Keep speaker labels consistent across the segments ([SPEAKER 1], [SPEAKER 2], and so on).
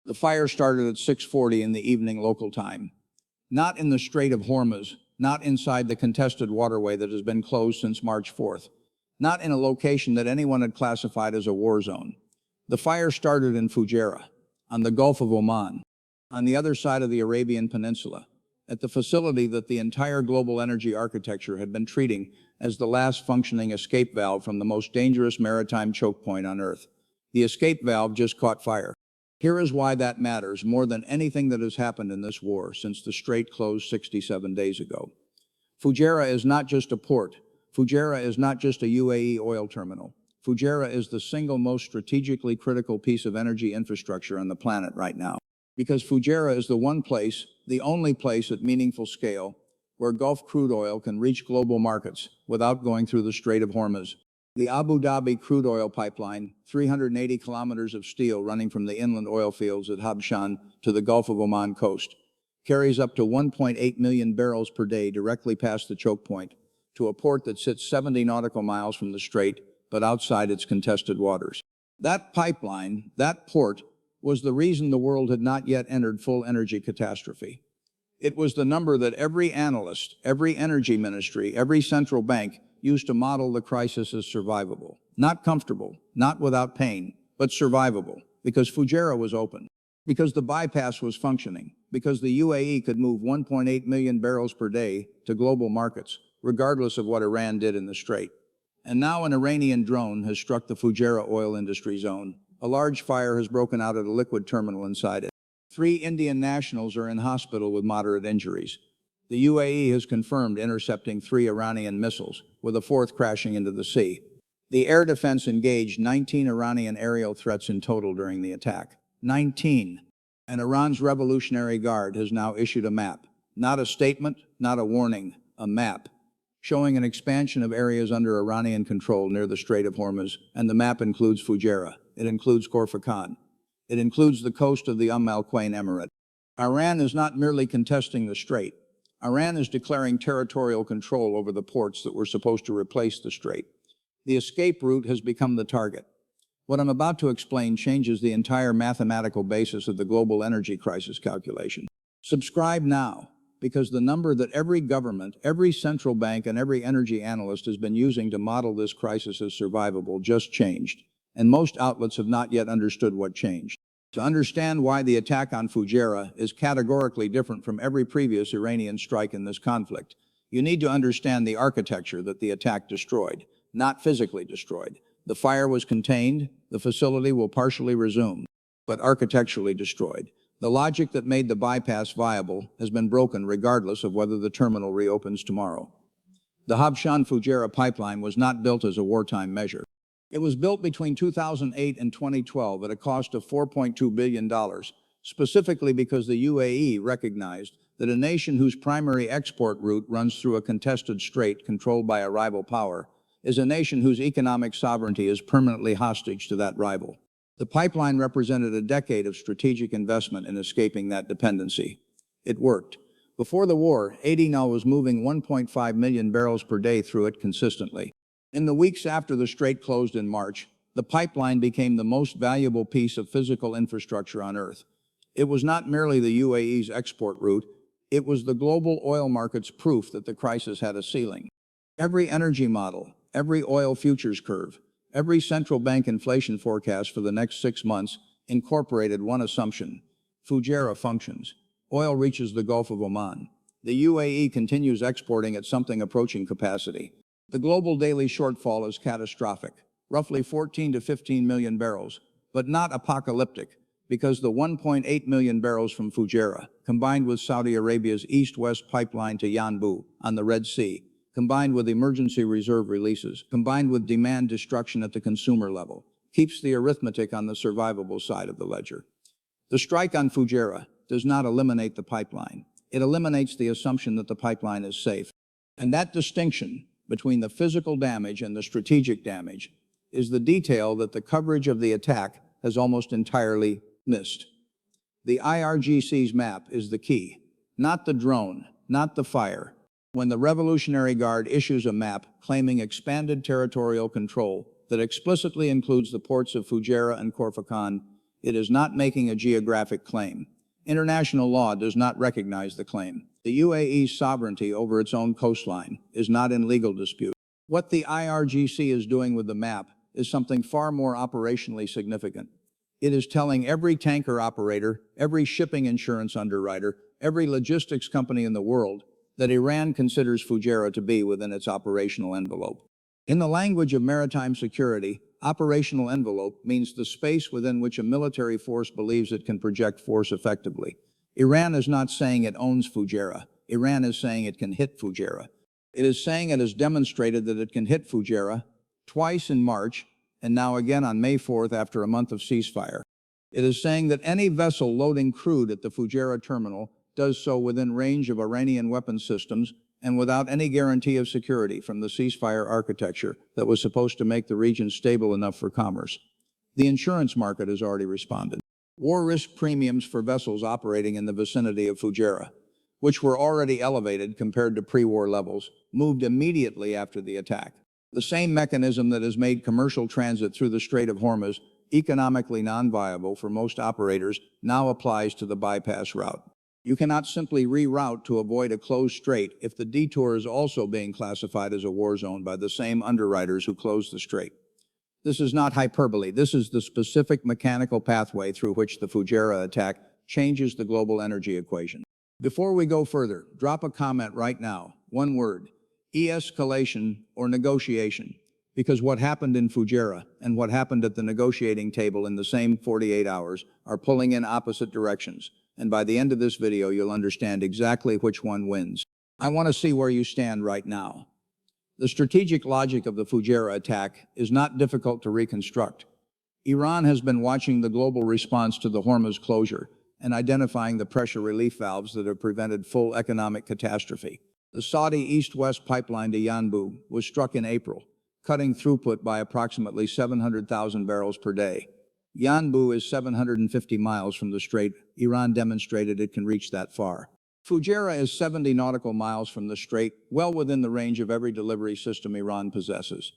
[SPEAKER 1] The fire started at 6:40 in the evening local time. Not in the Strait of Hormuz, not inside the contested waterway that has been closed since March 4th, not in a location that anyone had classified as a war zone. The fire started in Fujairah, on the Gulf of Oman, on the other side of the Arabian Peninsula, at the facility that the entire global energy architecture had been treating as the last functioning escape valve from the most dangerous maritime choke point on Earth. The escape valve just caught fire. Here is why that matters more than anything that has happened in this war since the Strait closed 67 days ago. Fujairah is not just a port. Fujairah is not just a UAE oil terminal. Fujairah is the single most strategically critical piece of energy infrastructure on the planet right now. Because Fujairah is the one place, the only place at meaningful scale, where Gulf crude oil can reach global markets without going through the Strait of Hormuz. The Abu Dhabi crude oil pipeline, 380 kilometers of steel running from the inland oil fields at Habshan to the Gulf of Oman coast, carries up to 1.8 million barrels per day directly past the choke point to a port that sits 70 nautical miles from the strait, but outside its contested waters. That pipeline, that port, was the reason the world had not yet entered full energy catastrophe. It was the number that every analyst, every energy ministry, every central bank used to model the crisis as survivable. Not comfortable, not without pain, but survivable, because Fujairah was open, because the bypass was functioning, because the UAE could move 1.8 million barrels per day to global markets, regardless of what Iran did in the Strait. And now an Iranian drone has struck the Fujairah oil industry zone. A large fire has broken out at a liquid terminal inside it. 3 Indian nationals are in hospital with moderate injuries. The UAE has confirmed intercepting 3 Iranian missiles, with a 4th crashing into the sea. The air defense engaged 19 Iranian aerial threats in total during the attack. 19. And Iran's Revolutionary Guard has now issued a map. Not a statement, not a warning, a map, showing an expansion of areas under Iranian control near the Strait of Hormuz, and the map includes Fujairah. It includes Khor Fakkan. It includes the coast of the Al-Quwain Emirate. Iran is not merely contesting the strait. Iran is declaring territorial control over the ports that were supposed to replace the strait. The escape route has become the target. What I'm about to explain changes the entire mathematical basis of the global energy crisis calculation. Subscribe now, because the number that every government, every central bank, and every energy analyst has been using to model this crisis as survivable just changed, and most outlets have not yet understood what changed. To understand why the attack on Fujairah is categorically different from every previous Iranian strike in this conflict, you need to understand the architecture that the attack destroyed, not physically destroyed. The fire was contained, the facility will partially resume, but architecturally destroyed. The logic that made the bypass viable has been broken regardless of whether the terminal reopens tomorrow. The Habshan-Fujairah pipeline was not built as a wartime measure. It was built between 2008 and 2012 at a cost of $4.2 billion, specifically because the UAE recognized that a nation whose primary export route runs through a contested strait controlled by a rival power is a nation whose economic sovereignty is permanently hostage to that rival. The pipeline represented a decade of strategic investment in escaping that dependency. It worked. Before the war, ADNOW was moving 1.5 million barrels per day through it consistently. In the weeks after the strait closed in March, the pipeline became the most valuable piece of physical infrastructure on Earth. It was not merely the UAE's export route, it was the global oil market's proof that the crisis had a ceiling. Every energy model, every oil futures curve, every central bank inflation forecast for the next 6 months incorporated one assumption: Fujairah functions. Oil reaches the Gulf of Oman. The UAE continues exporting at something approaching capacity. The global daily shortfall is catastrophic, roughly 14 to 15 million barrels, but not apocalyptic, because the 1.8 million barrels from Fujairah, combined with Saudi Arabia's east-west pipeline to Yanbu on the Red Sea, combined with emergency reserve releases, combined with demand destruction at the consumer level, keeps the arithmetic on the survivable side of the ledger. The strike on Fujairah does not eliminate the pipeline. It eliminates the assumption that the pipeline is safe. And that distinction between the physical damage and the strategic damage is the detail that the coverage of the attack has almost entirely missed. The IRGC's map is the key, not the drone, not the fire. When the Revolutionary Guard issues a map claiming expanded territorial control that explicitly includes the ports of Fujairah and Khor Fakkan, It is not making a geographic claim. International law does not recognize the claim. The UAE's sovereignty over its own coastline is not in legal dispute. What the IRGC is doing with the map is something far more operationally significant. It is telling every tanker operator, every shipping insurance underwriter, every logistics company in the world that Iran considers Fujairah to be within its operational envelope. In the language of maritime security, operational envelope means the space within which a military force believes it can project force effectively. Iran is not saying it owns Fujairah. Iran is saying it can hit Fujairah. It is saying it has demonstrated that it can hit Fujairah twice in March and now again on May 4th after a month of ceasefire. It is saying that any vessel loading crude at the Fujairah terminal does so within range of Iranian weapons systems and without any guarantee of security from the ceasefire architecture that was supposed to make the region stable enough for commerce. The insurance market has already responded. War risk premiums for vessels operating in the vicinity of Fujairah, which were already elevated compared to pre-war levels, moved immediately after the attack. The same mechanism that has made commercial transit through the Strait of Hormuz economically non-viable for most operators now applies to the bypass route. You cannot simply reroute to avoid a closed strait if the detour is also being classified as a war zone by the same underwriters who closed the strait. This is not hyperbole. This is the specific mechanical pathway through which the Fujairah attack changes the global energy equation. Before we go further, drop a comment right now. One word: escalation or negotiation. Because what happened in Fujairah and what happened at the negotiating table in the same 48 hours are pulling in opposite directions. And by the end of this video, you'll understand exactly which one wins. I want to see where you stand right now. The strategic logic of the Fujairah attack is not difficult to reconstruct. Iran has been watching the global response to the Hormuz closure and identifying the pressure relief valves that have prevented full economic catastrophe. The Saudi east-west pipeline to Yanbu was struck in April, cutting throughput by approximately 700,000 barrels per day. Yanbu is 750 miles from the strait. Iran demonstrated it can reach that far. Fujairah is 70 nautical miles from the strait, well within the range of every delivery system Iran possesses.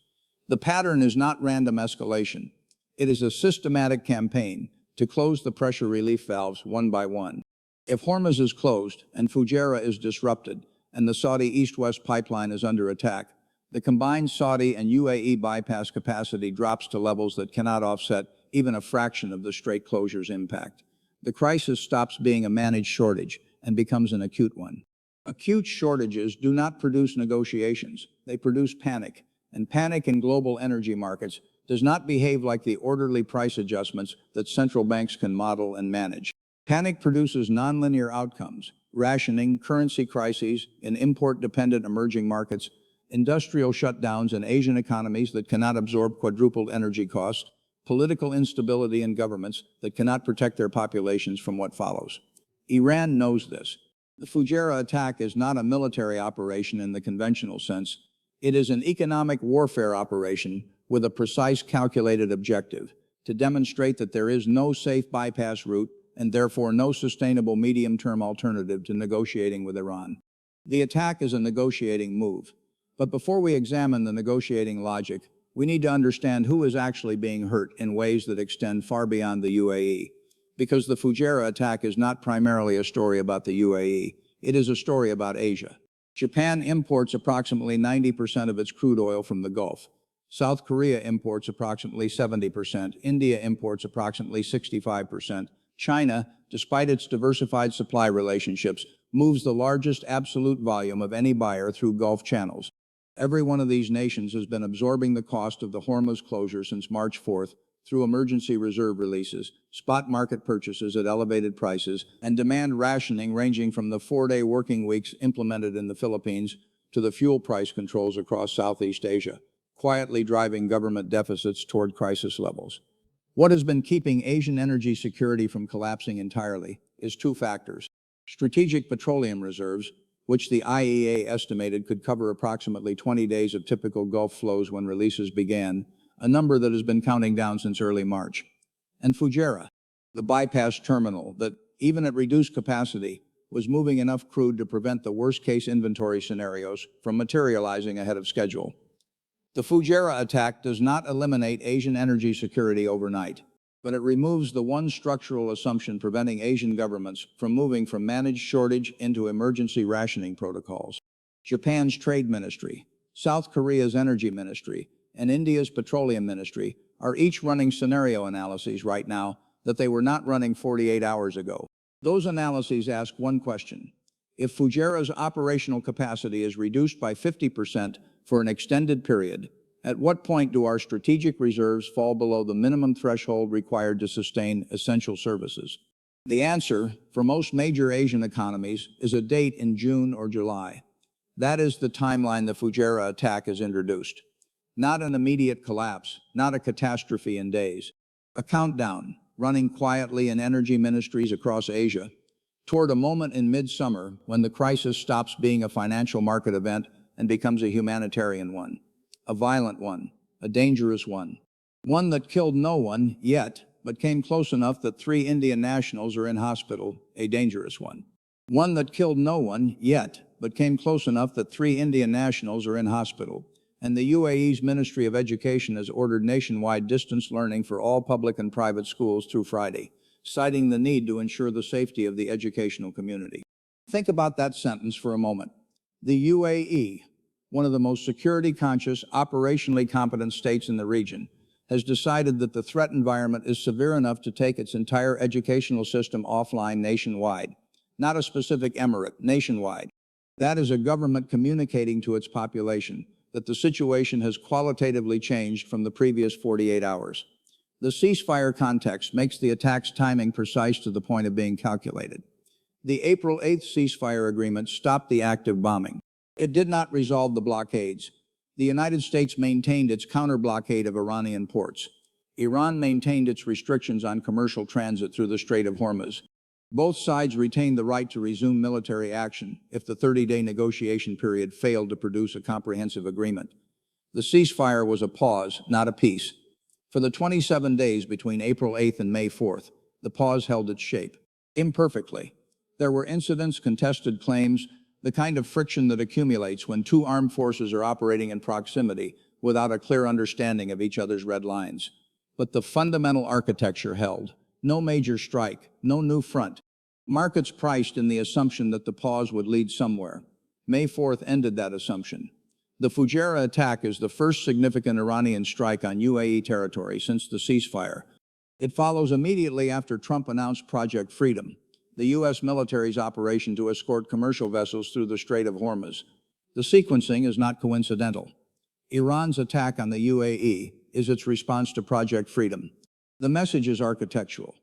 [SPEAKER 1] The pattern is not random escalation. It is a systematic campaign to close the pressure relief valves one by one. If Hormuz is closed and Fujairah is disrupted and the Saudi east-west pipeline is under attack, the combined Saudi and UAE bypass capacity drops to levels that cannot offset even a fraction of the strait closure's impact. The crisis stops being a managed shortage and becomes an acute one. Acute shortages do not produce negotiations. They produce panic, and panic in global energy markets does not behave like the orderly price adjustments that central banks can model and manage. Panic produces nonlinear outcomes: rationing, currency crises in import-dependent emerging markets, industrial shutdowns in Asian economies that cannot absorb quadrupled energy costs, political instability in governments that cannot protect their populations from what follows. Iran knows this. The Fujairah attack is not a military operation in the conventional sense. It is an economic warfare operation with a precise calculated objective: to demonstrate that there is no safe bypass route and therefore no sustainable medium-term alternative to negotiating with Iran. The attack is a negotiating move. But before we examine the negotiating logic, we need to understand who is actually being hurt in ways that extend far beyond the UAE. Because the Fujairah attack is not primarily a story about the UAE, it is a story about Asia. Japan imports approximately 90% of its crude oil from the Gulf. South Korea imports approximately 70%. India imports approximately 65%. China, despite its diversified supply relationships, moves the largest absolute volume of any buyer through Gulf channels. Every one of these nations has been absorbing the cost of the Hormuz closure since March 4th through emergency reserve releases, spot market purchases at elevated prices, and demand rationing ranging from the 4-day working weeks implemented in the Philippines to the fuel price controls across Southeast Asia, quietly driving government deficits toward crisis levels. What has been keeping Asian energy security from collapsing entirely is two factors: strategic petroleum reserves, which the IEA estimated could cover approximately 20 days of typical Gulf flows when releases began, a number that has been counting down since early March. And Fujairah, the bypass terminal that, even at reduced capacity, was moving enough crude to prevent the worst-case inventory scenarios from materializing ahead of schedule. The Fujairah attack does not eliminate Asian energy security overnight. but it removes the one structural assumption preventing Asian governments from moving from managed shortage into emergency rationing protocols. Japan's trade ministry, South Korea's energy ministry, and India's petroleum ministry are each running scenario analyses right now that they were not running 48 hours ago. Those analyses ask one question. If Fujairah's operational capacity is reduced by 50% for an extended period, at what point do our strategic reserves fall below the minimum threshold required to sustain essential services? The answer, for most major Asian economies, is a date in June or July. That is the timeline the Fujairah attack is introduced. Not an immediate collapse, not a catastrophe in days. A countdown, running quietly in energy ministries across Asia, toward a moment in midsummer when the crisis stops being a financial market event and becomes a humanitarian one. A violent one, a dangerous one. One that killed no one yet, but came close enough that 3 Indian nationals are in hospital, a dangerous one. One that killed no one yet, but came close enough that 3 Indian nationals are in hospital. And the UAE's Ministry of Education has ordered nationwide distance learning for all public and private schools through Friday, citing the need to ensure the safety of the educational community. Think about that sentence for a moment. The UAE, one of the most security-conscious, operationally competent states in the region, has decided that the threat environment is severe enough to take its entire educational system offline nationwide, not a specific emirate, nationwide. That is a government communicating to its population that the situation has qualitatively changed from the previous 48 hours. The ceasefire context makes the attack's timing precise to the point of being calculated. The April 8th ceasefire agreement stopped the active bombing. It did not resolve the blockades. The United States maintained its counter-blockade of Iranian ports. Iran maintained its restrictions on commercial transit through the Strait of Hormuz. Both sides retained the right to resume military action if the 30-day negotiation period failed to produce a comprehensive agreement. The ceasefire was a pause, not a peace. For the 27 days between April 8th and May 4th, the pause held its shape. Imperfectly. There were incidents, contested claims, the kind of friction that accumulates when 2 armed forces are operating in proximity without a clear understanding of each other's red lines. But the fundamental architecture held. No major strike, no new front. Markets priced in the assumption that the pause would lead somewhere. May 4th ended that assumption. The Fujairah attack is the first significant Iranian strike on UAE territory since the ceasefire. It follows immediately after Trump announced Project Freedom, the U.S. military's operation to escort commercial vessels through the Strait of Hormuz. The sequencing is not coincidental. Iran's attack on the UAE is its response to Project Freedom. The message is architectural.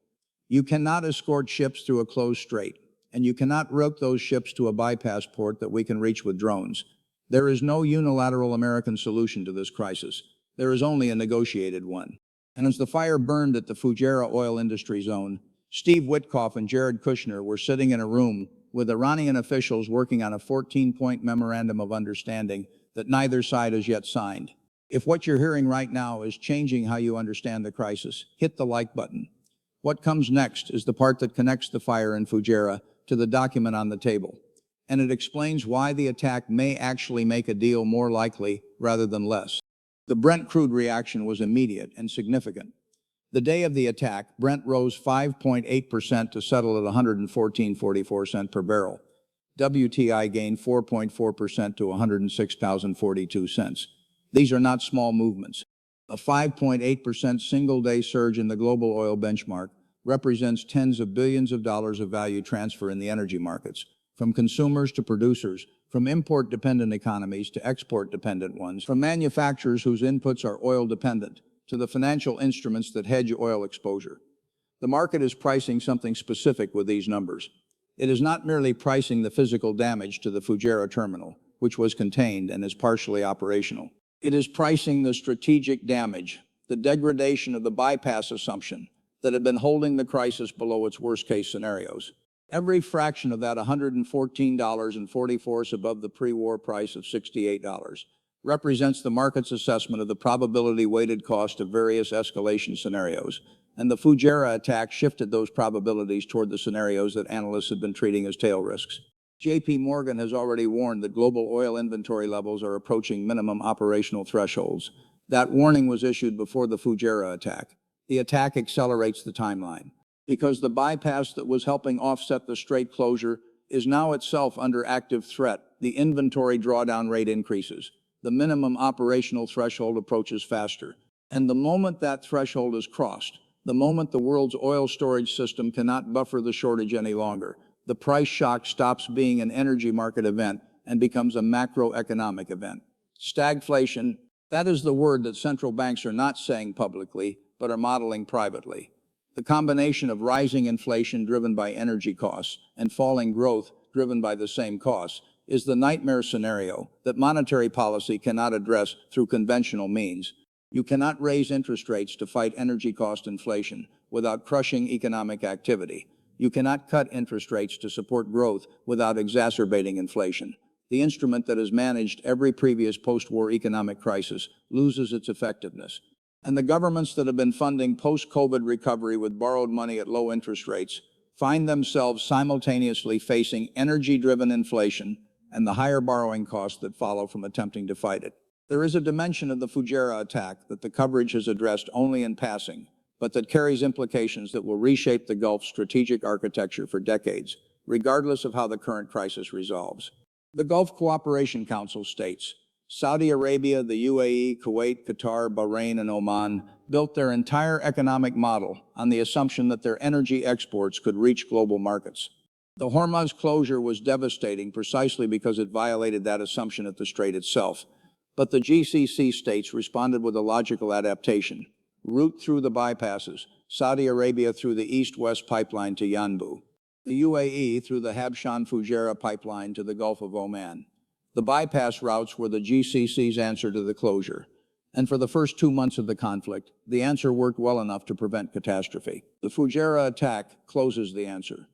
[SPEAKER 1] You cannot escort ships through a closed strait, and you cannot route those ships to a bypass port that we can reach with drones. There is no unilateral American solution to this crisis. There is only a negotiated one. And as the fire burned at the Fujairah oil industry zone, Steve Witkoff and Jared Kushner were sitting in a room with Iranian officials working on a 14-point memorandum of understanding that neither side has yet signed. If what you're hearing right now is changing how you understand the crisis, hit the like button. What comes next is the part that connects the fire in Fujairah to the document on the table. And it explains why the attack may actually make a deal more likely rather than less. The Brent crude reaction was immediate and significant. The day of the attack, Brent rose 5.8% to settle at $114.44 per barrel. WTI gained 4.4% to $106.42. These are not small movements. A 5.8% single-day surge in the global oil benchmark represents tens of billions of dollars of value transfer in the energy markets, from consumers to producers, from import-dependent economies to export-dependent ones, from manufacturers whose inputs are oil-dependent to the financial instruments that hedge oil exposure. The market is pricing something specific with these numbers. It is not merely pricing the physical damage to the Fujairah terminal, which was contained and is partially operational. It is pricing the strategic damage, the degradation of the bypass assumption that had been holding the crisis below its worst-case scenarios. Every fraction of that $114.44 above the pre-war price of $68 represents the market's assessment of the probability-weighted cost of various escalation scenarios, and the Fujairah attack shifted those probabilities toward the scenarios that analysts had been treating as tail risks. J.P. Morgan has already warned that global oil inventory levels are approaching minimum operational thresholds. That warning was issued before the Fujairah attack. The attack accelerates the timeline, because the bypass that was helping offset the strait closure is now itself under active threat. The inventory drawdown rate increases. The minimum operational threshold approaches faster. And the moment that threshold is crossed, the moment the world's oil storage system cannot buffer the shortage any longer, the price shock stops being an energy market event and becomes a macroeconomic event. Stagflation, that is the word that central banks are not saying publicly, but are modeling privately. The combination of rising inflation driven by energy costs and falling growth driven by the same costs is the nightmare scenario that monetary policy cannot address through conventional means. You cannot raise interest rates to fight energy cost inflation without crushing economic activity. You cannot cut interest rates to support growth without exacerbating inflation. The instrument that has managed every previous post-war economic crisis loses its effectiveness. And the governments that have been funding post-COVID recovery with borrowed money at low interest rates find themselves simultaneously facing energy-driven inflation and the higher borrowing costs that follow from attempting to fight it. There is a dimension of the Fujairah attack that the coverage has addressed only in passing, but that carries implications that will reshape the Gulf's strategic architecture for decades, regardless of how the current crisis resolves. The Gulf Cooperation Council states, Saudi Arabia, the UAE, Kuwait, Qatar, Bahrain, and Oman built their entire economic model on the assumption that their energy exports could reach global markets. The Hormuz closure was devastating precisely because it violated that assumption at the strait itself. But the GCC states responded with a logical adaptation. Route through the bypasses, Saudi Arabia through the east-west pipeline to Yanbu, the UAE through the Habshan-Fujairah pipeline to the Gulf of Oman. The bypass routes were the GCC's answer to the closure. And for the first 2 months of the conflict, the answer worked well enough to prevent catastrophe. The Fujairah attack closes the answer.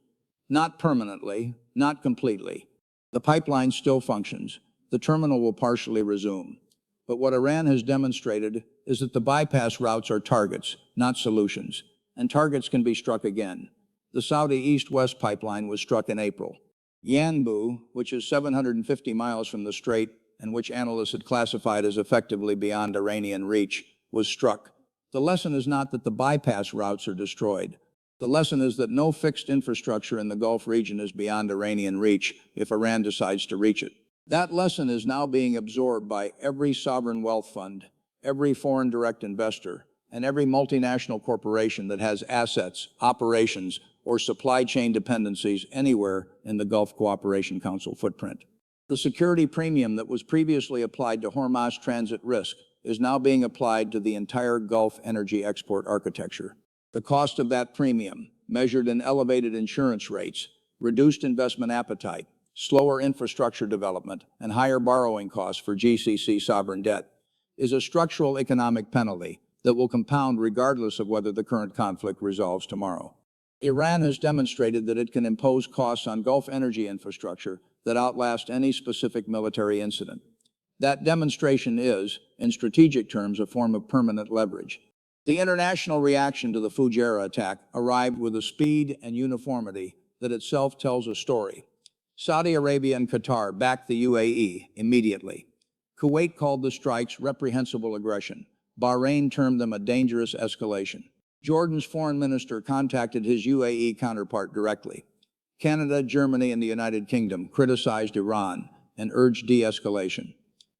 [SPEAKER 1] Not permanently, not completely. The pipeline still functions. The terminal will partially resume. But what Iran has demonstrated is that the bypass routes are targets, not solutions, and targets can be struck again. The Saudi East-West pipeline was struck in April. Yanbu, which is 750 miles from the strait and which analysts had classified as effectively beyond Iranian reach, was struck. The lesson is not that the bypass routes are destroyed. The lesson is that no fixed infrastructure in the Gulf region is beyond Iranian reach if Iran decides to reach it. That lesson is now being absorbed by every sovereign wealth fund, every foreign direct investor, and every multinational corporation that has assets, operations, or supply chain dependencies anywhere in the Gulf Cooperation Council footprint. The security premium that was previously applied to Hormuz transit risk is now being applied to the entire Gulf energy export architecture. The cost of that premium, measured in elevated insurance rates, reduced investment appetite, slower infrastructure development, and higher borrowing costs for GCC sovereign debt, is a structural economic penalty that will compound regardless of whether the current conflict resolves tomorrow. Iran has demonstrated that it can impose costs on Gulf energy infrastructure that outlast any specific military incident. That demonstration is, in strategic terms, a form of permanent leverage. The international reaction to the Fujairah attack arrived with a speed and uniformity that itself tells a story. Saudi Arabia and Qatar backed the UAE immediately. Kuwait called the strikes reprehensible aggression. Bahrain termed them a dangerous escalation. Jordan's foreign minister contacted his UAE counterpart directly. Canada, Germany, and the United Kingdom criticized Iran and urged de-escalation.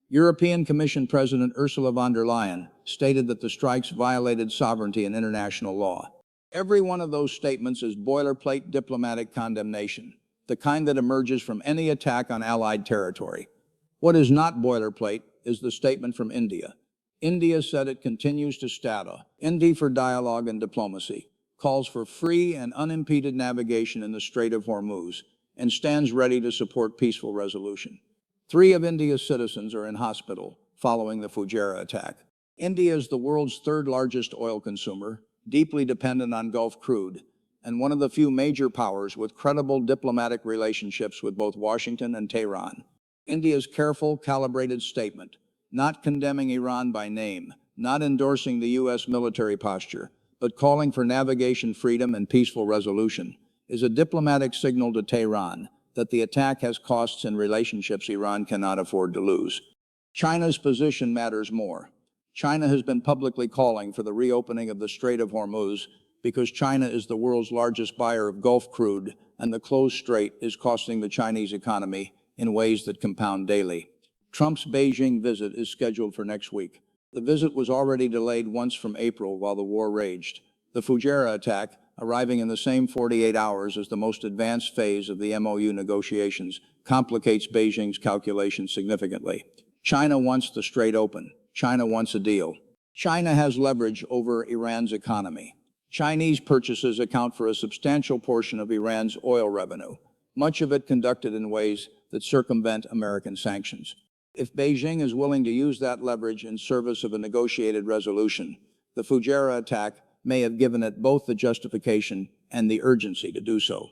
[SPEAKER 1] European Commission President Ursula von der Leyen stated that the strikes violated sovereignty and international law. Every one of those statements is boilerplate diplomatic condemnation, the kind that emerges from any attack on Allied territory. What is not boilerplate is the statement from India. India said it continues to stand for dialogue and diplomacy, calls for free and unimpeded navigation in the Strait of Hormuz, and stands ready to support peaceful resolution. 3 of India's citizens are in hospital following the Fujairah attack. India is the world's 3rd largest oil consumer, deeply dependent on Gulf crude, and one of the few major powers with credible diplomatic relationships with both Washington and Tehran. India's careful, calibrated statement, not condemning Iran by name, not endorsing the U.S. military posture, but calling for navigation freedom and peaceful resolution, is a diplomatic signal to Tehran that the attack has costs in relationships Iran cannot afford to lose. China's position matters more. China has been publicly calling for the reopening of the Strait of Hormuz because China is the world's largest buyer of Gulf crude, and the closed strait is costing the Chinese economy in ways that compound daily. Trump's Beijing visit is scheduled for next week. The visit was already delayed once from April while the war raged. The Fujairah attack, arriving in the same 48 hours as the most advanced phase of the MOU negotiations, complicates Beijing's calculations significantly. China wants the strait open. China wants a deal. China has leverage over Iran's economy. Chinese purchases account for a substantial portion of Iran's oil revenue, much of it conducted in ways that circumvent American sanctions. If Beijing is willing to use that leverage in service of a negotiated resolution, the Fujairah attack may have given it both the justification and the urgency to do so.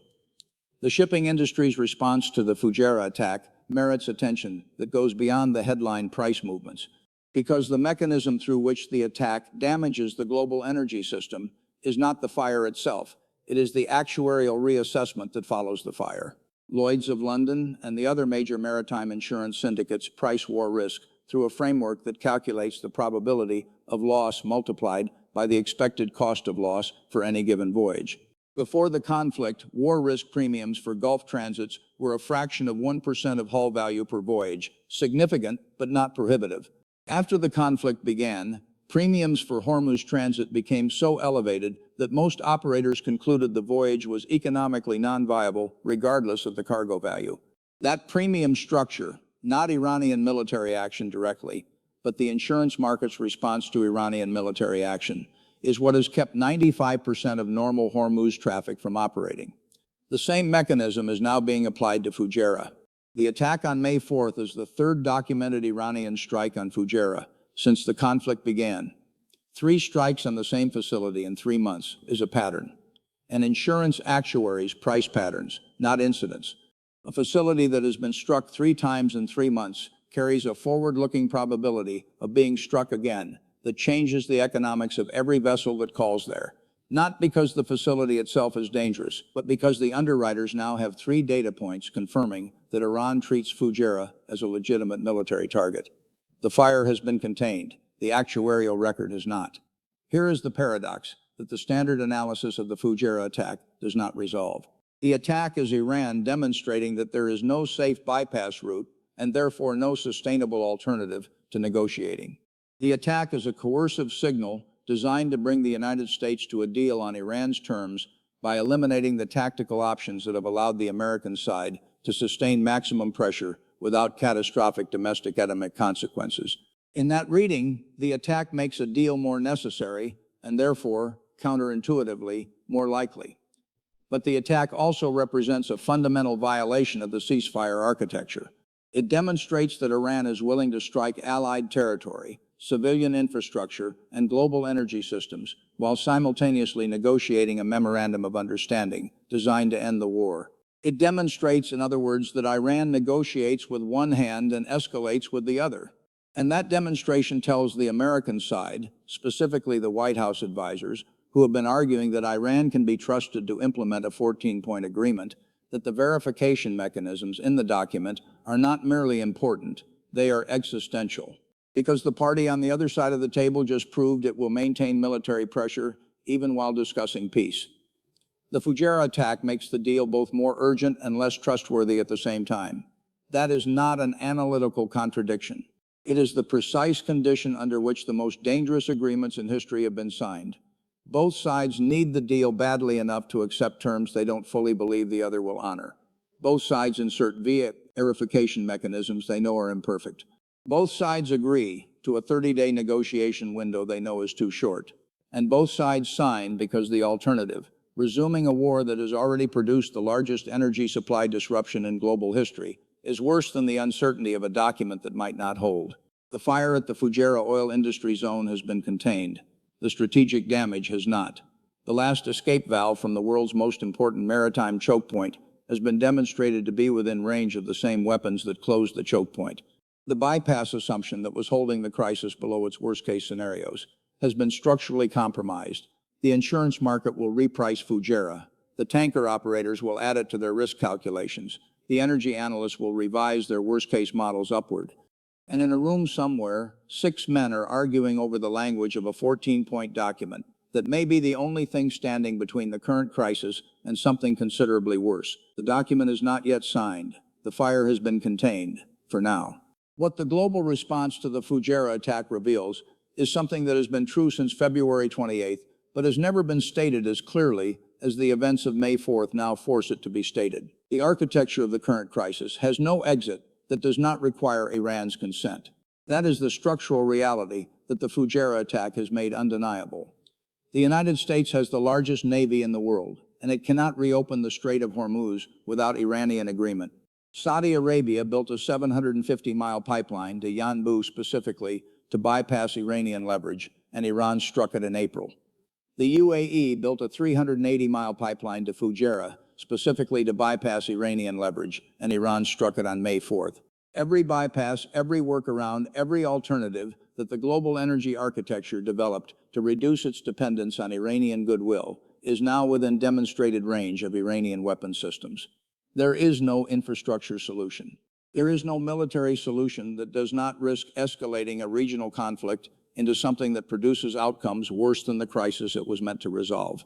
[SPEAKER 1] The shipping industry's response to the Fujairah attack merits attention that goes beyond the headline price movements, because the mechanism through which the attack damages the global energy system is not the fire itself. It is the actuarial reassessment that follows the fire. Lloyd's of London and the other major maritime insurance syndicates price war risk through a framework that calculates the probability of loss multiplied by the expected cost of loss for any given voyage. Before the conflict, war risk premiums for Gulf transits were a fraction of 1% of hull value per voyage, significant but not prohibitive. After the conflict began, premiums for Hormuz transit became so elevated that most operators concluded the voyage was economically non-viable regardless of the cargo value. That premium structure, not Iranian military action directly, but the insurance market's response to Iranian military action, is what has kept 95% of normal Hormuz traffic from operating. The same mechanism is now being applied to Fujairah. The attack on May 4th is the third documented Iranian strike on Fujairah since the conflict began. 3 strikes on the same facility in 3 months is a pattern. And insurance actuaries price patterns, not incidents. A facility that has been struck 3 times in 3 months carries a forward-looking probability of being struck again that changes the economics of every vessel that calls there. Not because the facility itself is dangerous, but because the underwriters now have 3 data points confirming that Iran treats Fujairah as a legitimate military target. The fire has been contained. The actuarial record has not. Here is the paradox that the standard analysis of the Fujairah attack does not resolve. The attack is Iran demonstrating that there is no safe bypass route and therefore no sustainable alternative to negotiating. The attack is a coercive signal designed to bring the United States to a deal on Iran's terms by eliminating the tactical options that have allowed the American side to sustain maximum pressure without catastrophic domestic economic consequences. In that reading, the attack makes a deal more necessary and therefore, counterintuitively, more likely. But the attack also represents a fundamental violation of the ceasefire architecture. It demonstrates that Iran is willing to strike allied territory, civilian infrastructure, and global energy systems, while simultaneously negotiating a memorandum of understanding designed to end the war. It demonstrates, in other words, that Iran negotiates with one hand and escalates with the other. And that demonstration tells the American side, specifically the White House advisors, who have been arguing that Iran can be trusted to implement a 14-point agreement, that the verification mechanisms in the document are not merely important, they are existential. Because the party on the other side of the table just proved it will maintain military pressure even while discussing peace. The Fujairah attack makes the deal both more urgent and less trustworthy at the same time. That is not an analytical contradiction. It is the precise condition under which the most dangerous agreements in history have been signed. Both sides need the deal badly enough to accept terms they don't fully believe the other will honor. Both sides insert verification mechanisms they know are imperfect. Both sides agree to a 30-day negotiation window they know is too short. And both sides sign because the alternative, resuming a war that has already produced the largest energy supply disruption in global history, is worse than the uncertainty of a document that might not hold. The fire at the Fujairah oil industry zone has been contained. The strategic damage has not. The last escape valve from the world's most important maritime choke point has been demonstrated to be within range of the same weapons that closed the choke point. The bypass assumption that was holding the crisis below its worst-case scenarios has been structurally compromised. The insurance market will reprice Fujairah. The tanker operators will add it to their risk calculations. The energy analysts will revise their worst-case models upward. And in a room somewhere, 6 men are arguing over the language of a 14-point document that may be the only thing standing between the current crisis and something considerably worse. The document is not yet signed. The fire has been contained, for now. What the global response to the Fujairah attack reveals is something that has been true since February 28th, but has never been stated as clearly as the events of May 4th now force it to be stated. The architecture of the current crisis has no exit that does not require Iran's consent. That is the structural reality that the Fujairah attack has made undeniable. The United States has the largest navy in the world, and it cannot reopen the Strait of Hormuz without Iranian agreement. Saudi Arabia built a 750-mile pipeline to Yanbu specifically to bypass Iranian leverage, and Iran struck it in April. The UAE built a 380-mile pipeline to Fujairah specifically to bypass Iranian leverage, and Iran struck it on May 4th. Every bypass, every workaround, every alternative that the global energy architecture developed to reduce its dependence on Iranian goodwill is now within demonstrated range of Iranian weapon systems. There is no infrastructure solution. There is no military solution that does not risk escalating a regional conflict into something that produces outcomes worse than the crisis it was meant to resolve.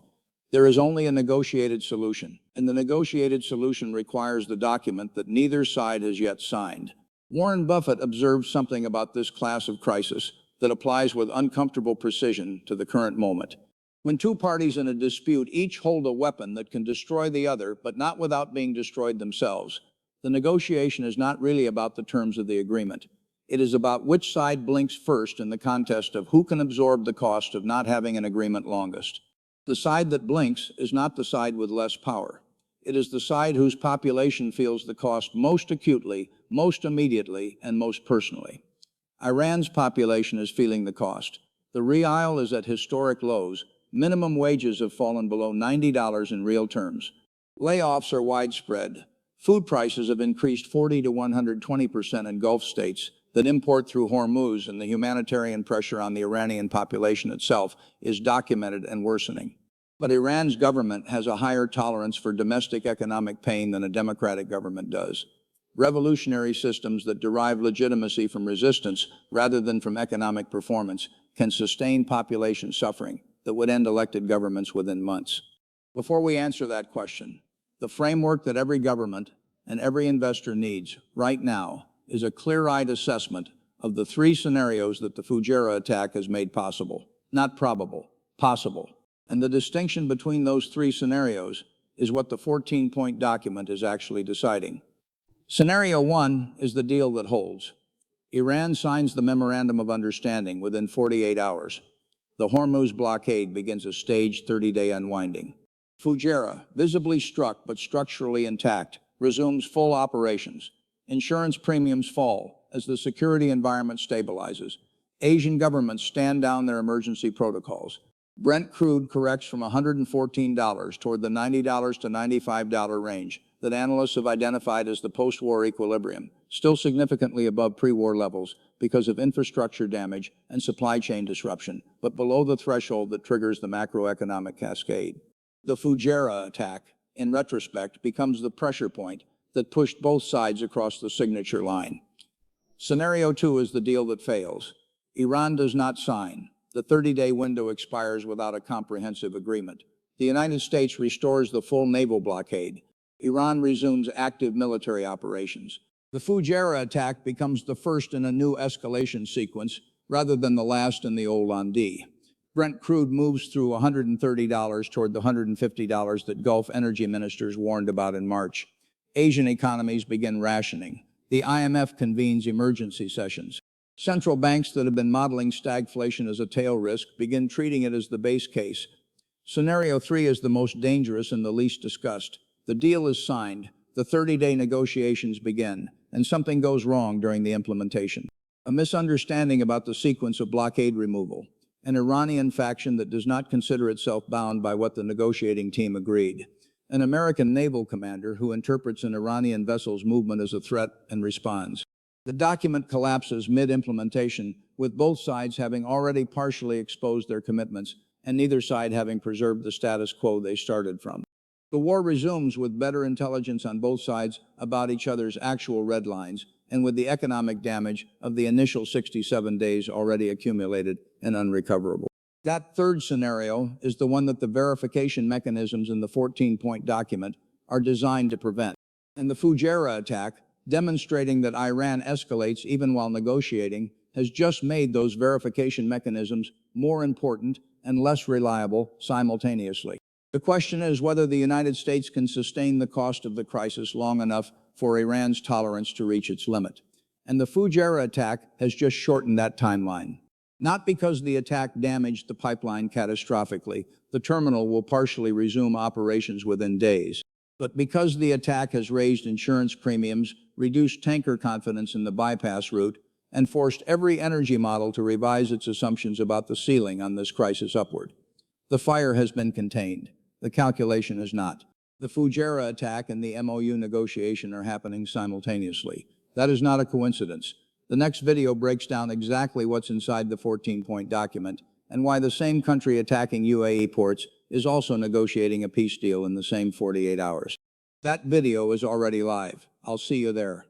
[SPEAKER 1] There is only a negotiated solution, and the negotiated solution requires the document that neither side has yet signed. Warren Buffett observed something about this class of crisis that applies with uncomfortable precision to the current moment. When two parties in a dispute each hold a weapon that can destroy the other, but not without being destroyed themselves, the negotiation is not really about the terms of the agreement. It is about which side blinks first in the contest of who can absorb the cost of not having an agreement longest. The side that blinks is not the side with less power. It is the side whose population feels the cost most acutely, most immediately, and most personally. Iran's population is feeling the cost. The rial is at historic lows. Minimum wages have fallen below $90 in real terms. Layoffs are widespread. Food prices have increased 40 to 120% in Gulf states that import through Hormuz, and the humanitarian pressure on the Iranian population itself is documented and worsening. But Iran's government has a higher tolerance for domestic economic pain than a democratic government does. Revolutionary systems that derive legitimacy from resistance rather than from economic performance can sustain population suffering that would end elected governments within months. Before we answer that question, the framework that every government and every investor needs right now is a clear-eyed assessment of the three scenarios that the Fujairah attack has made possible. Not probable, possible. And the distinction between those three scenarios is what the 14-point document is actually deciding. Scenario 1 is the deal that holds. Iran signs the Memorandum of Understanding within 48 hours. The Hormuz blockade begins a staged 30-day unwinding. Fujairah, visibly struck but structurally intact, resumes full operations. Insurance premiums fall as the security environment stabilizes. Asian governments stand down their emergency protocols. Brent crude corrects from $114 toward the $90 to $95 range that analysts have identified as the post-war equilibrium, still significantly above pre-war levels because of infrastructure damage and supply chain disruption, but below the threshold that triggers the macroeconomic cascade. The Fujairah attack, in retrospect, becomes the pressure point that pushed both sides across the signature line. Scenario 2 is the deal that fails. Iran does not sign. The 30-day window expires without a comprehensive agreement. The United States restores the full naval blockade. Iran resumes active military operations. The Fujairah attack becomes the first in a new escalation sequence rather than the last in the old on D. Brent crude moves through $130 toward the $150 that Gulf energy ministers warned about in March. Asian economies begin rationing. The IMF convenes emergency sessions. Central banks that have been modeling stagflation as a tail risk begin treating it as the base case. Scenario 3 is the most dangerous and the least discussed. The deal is signed, the 30-day negotiations begin, and something goes wrong during the implementation. A misunderstanding about the sequence of blockade removal, an Iranian faction that does not consider itself bound by what the negotiating team agreed, an American naval commander who interprets an Iranian vessel's movement as a threat and responds. The document collapses mid-implementation, with both sides having already partially exposed their commitments and neither side having preserved the status quo they started from. The war resumes with better intelligence on both sides about each other's actual red lines and with the economic damage of the initial 67 days already accumulated and unrecoverable. That third scenario is the one that the verification mechanisms in the 14-point document are designed to prevent. And the Fujairah attack, demonstrating that Iran escalates even while negotiating, has just made those verification mechanisms more important and less reliable simultaneously. The question is whether the United States can sustain the cost of the crisis long enough for Iran's tolerance to reach its limit. And the Fujairah attack has just shortened that timeline. Not because the attack damaged the pipeline catastrophically, the terminal will partially resume operations within days, but because the attack has raised insurance premiums, reduced tanker confidence in the bypass route, and forced every energy model to revise its assumptions about the ceiling on this crisis upward. The fire has been contained. The calculation is not. The Fujairah attack and the MOU negotiation are happening simultaneously. That is not a coincidence. The next video breaks down exactly what's inside the 14-point document and why the same country attacking UAE ports is also negotiating a peace deal in the same 48 hours. That video is already live. I'll see you there.